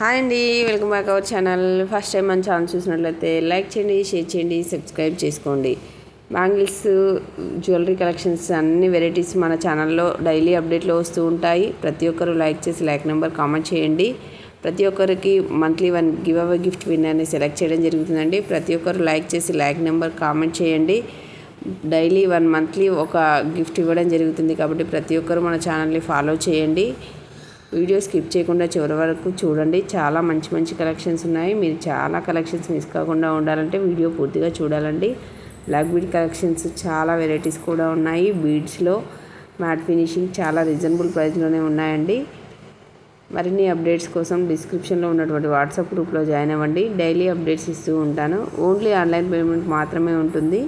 Hi అండి, welcome back our channel. First time మన channel చూసినట్లయితే లైక్ చేయండి, షేర్ చేయండి, సబ్స్క్రైబ్ చేసుకోండి. బ్యాంగిల్స్, జ్యువెలరీ కలెక్షన్స్ అన్ని వెరైటీస్ మన ఛానల్లో డైలీ అప్డేట్లో వస్తూ ఉంటాయి. ప్రతి ఒక్కరు లైక్ చేసి లైక్ నెంబర్ కామెంట్ చేయండి. ప్రతి ఒక్కరికి మంత్లీ 1 గివ్ అవే గిఫ్ట్ విన్నర్ని సెలెక్ట్ చేయడం జరుగుతుందండి. ప్రతి ఒక్కరు లైక్ చేసి లైక్ నెంబర్ కామెంట్ చేయండి. డైలీ 1 మంత్లీ ఒక గిఫ్ట్ ఇవ్వడం జరుగుతుంది కాబట్టి ప్రతి ఒక్కరు మన ఛానల్ని ఫాలో చేయండి. వీడియో స్కిప్ చేయకుండా చివరి వరకు చూడండి. చాలా మంచి మంచి కలెక్షన్స్ ఉన్నాయి. మీరు చాలా కలెక్షన్స్ మిస్ కాకుండా ఉండాలంటే వీడియో పూర్తిగా చూడాలండి. బ్లాక్ బీడ్ కలెక్షన్స్ చాలా వెరైటీస్ కూడా ఉన్నాయి. బీడ్స్లో మ్యాట్ ఫినిషింగ్ చాలా రీజనబుల్ ప్రైస్లోనే ఉన్నాయండి. మరిన్ని అప్డేట్స్ కోసం డిస్క్రిప్షన్లో ఉన్నటువంటి వాట్సాప్ గ్రూప్లో జాయిన్ అవ్వండి. డైలీ అప్డేట్స్ ఇస్తూ ఉంటాను. ఓన్లీ ఆన్లైన్ పేమెంట్ మాత్రమే ఉంటుంది.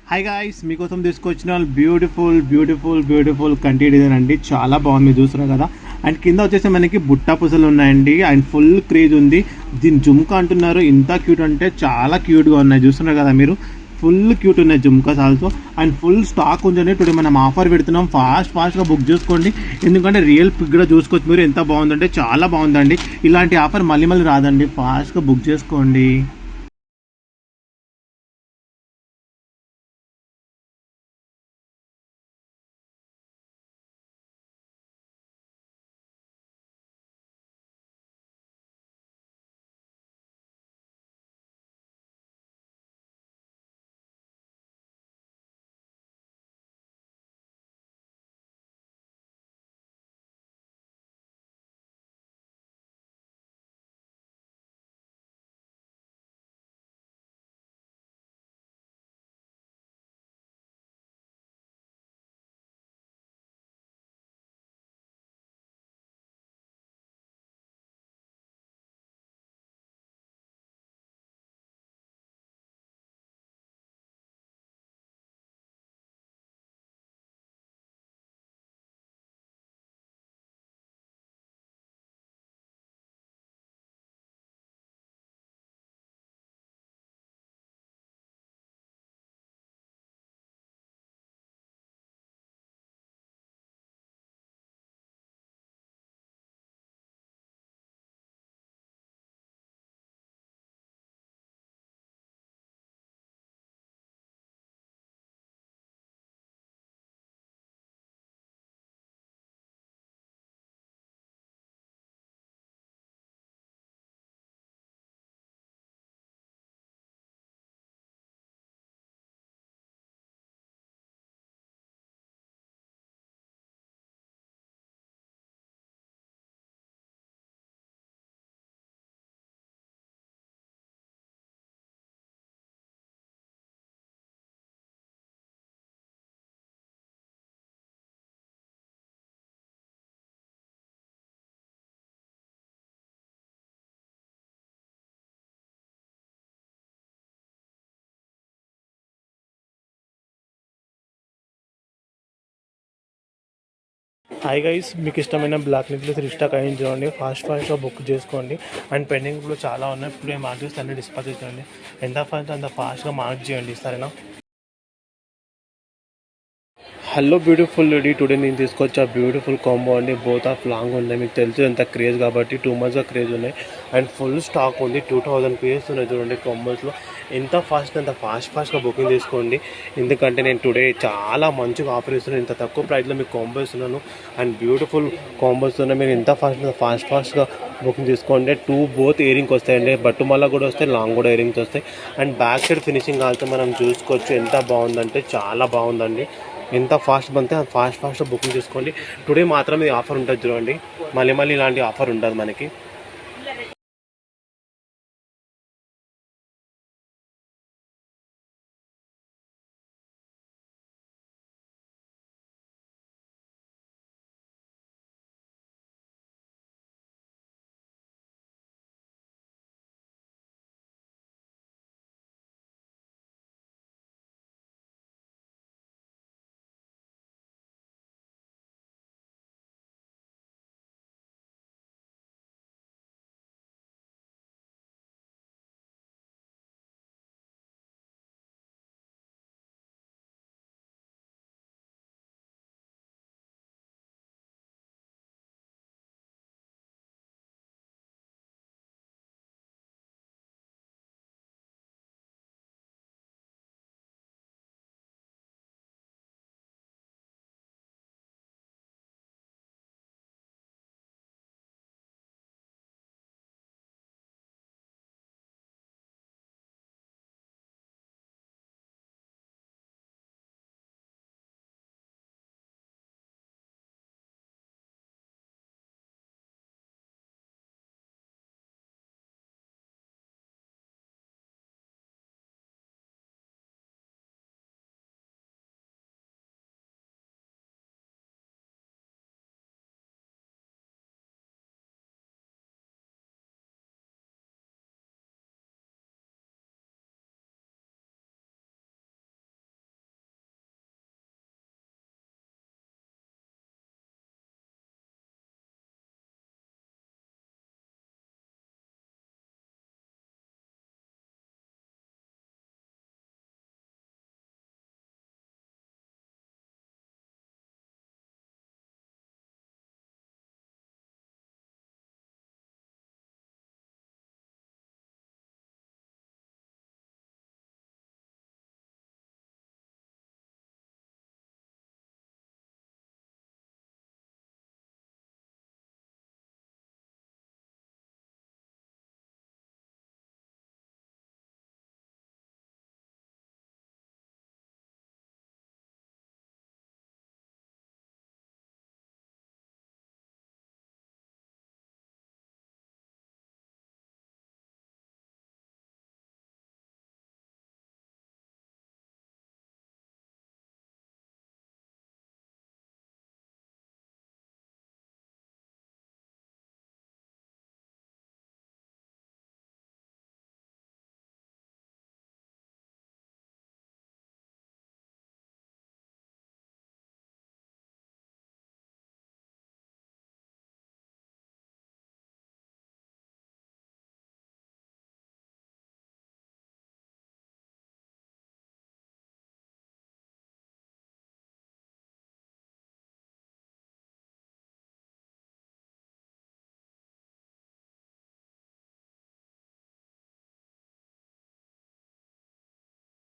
హాయ్ గాయ్స్, మీకోసం తీసుకొచ్చిన బ్యూటిఫుల్ కంటి డిజైన్ అండి. చాలా బాగుంది, చూస్తున్నారు కదా. అండ్ కింద వచ్చేసి మనకి బుట్ట పూసలు ఉన్నాయండి. అండ్ ఫుల్ క్రేజ్ ఉంది. దీన్ని జుమ్కా అంటున్నారు. ఇంత క్యూట్ అంటే చాలా క్యూట్గా ఉన్నాయి, చూస్తున్నారు కదా మీరు. ఫుల్ క్యూట్ ఉన్నాయి jhumkas also. And full stock ఉందండి. టుడే మనం ఆఫర్ పెడుతున్నాం. ఫాస్ట్గా బుక్ చేసుకోండి. ఎందుకంటే రియల్ పిక్ కూడా చూసుకోవచ్చు మీరు. ఎంత బాగుందంటే చాలా బాగుందండి. ఇలాంటి ఆఫర్ మళ్ళీ రాదండి. ఫాస్ట్గా బుక్ చేసుకోండి. హాయ్ గైస్, మీకు ఇష్టమైన బ్లాక్ నెక్లెస్ రీస్టాక్ అయ్యింది చూడండి. ఫాస్ట్గా బుక్ చేసుకోండి. అండ్ పెండింగ్లో చాలా ఉన్నాయి. ఇప్పుడు నేను మార్క్ చేస్తే అన్ని డిస్పాచ్ చేయండి. ఎంత ఫాస్ట్ అంత ఫాస్ట్గా మార్క్ చేయండి, సరేనా? హలో బ్యూటిఫుల్ లేడీ, టుడే నేను తీసుకొచ్చా బ్యూటిఫుల్ కాంబో అండి. బోత్ ఆఫ్ లాంగ్ ఉన్నాయి. మీకు తెలుసు ఎంత క్రేజ్ కాబట్టి 2 monthsగా క్రేజ్ ఉన్నాయి. అండ్ ఫుల్ స్టాక్ ఉంది. 2000 పీసెస్ ఉన్నాయి చూడండి కాంబోస్లో. ఎంత ఫాస్ట్ అంత ఫాస్ట్గా బుకింగ్ చేసుకోండి. ఎందుకంటే నేను టుడే చాలా మంచిగా ఆఫర్ ఇస్తున్నాను. ఇంత తక్కువ ప్రైస్లో మీకు కాంబో ఇస్తున్నాను. అండ్ బ్యూటిఫుల్ కాంబోస్ ఉన్నాయి. మీరు ఎంత ఫాస్ట్గా బుకింగ్ చేసుకోండి. 2 both ఇయరింగ్స్ వస్తాయండి. బట్టుమల్ల కూడా వస్తాయి, లాంగ్ కూడా ఇయరింగ్స్ వస్తాయి. అండ్ బ్యాక్ సైడ్ ఫినిషింగ్ కాల్తో మనం చూసుకోవచ్చు. ఎంత బాగుందంటే చాలా బాగుందండి. ఎంత ఫాస్ట్ బంతే ఫాస్ట్గా బుకింగ్ చేసుకోండి. టుడే మాత్రం ఈ ఆఫర్ ఉంటుంది చూడండి. మళ్ళీ ఇలాంటి ఆఫర్ ఉండదు మనకి.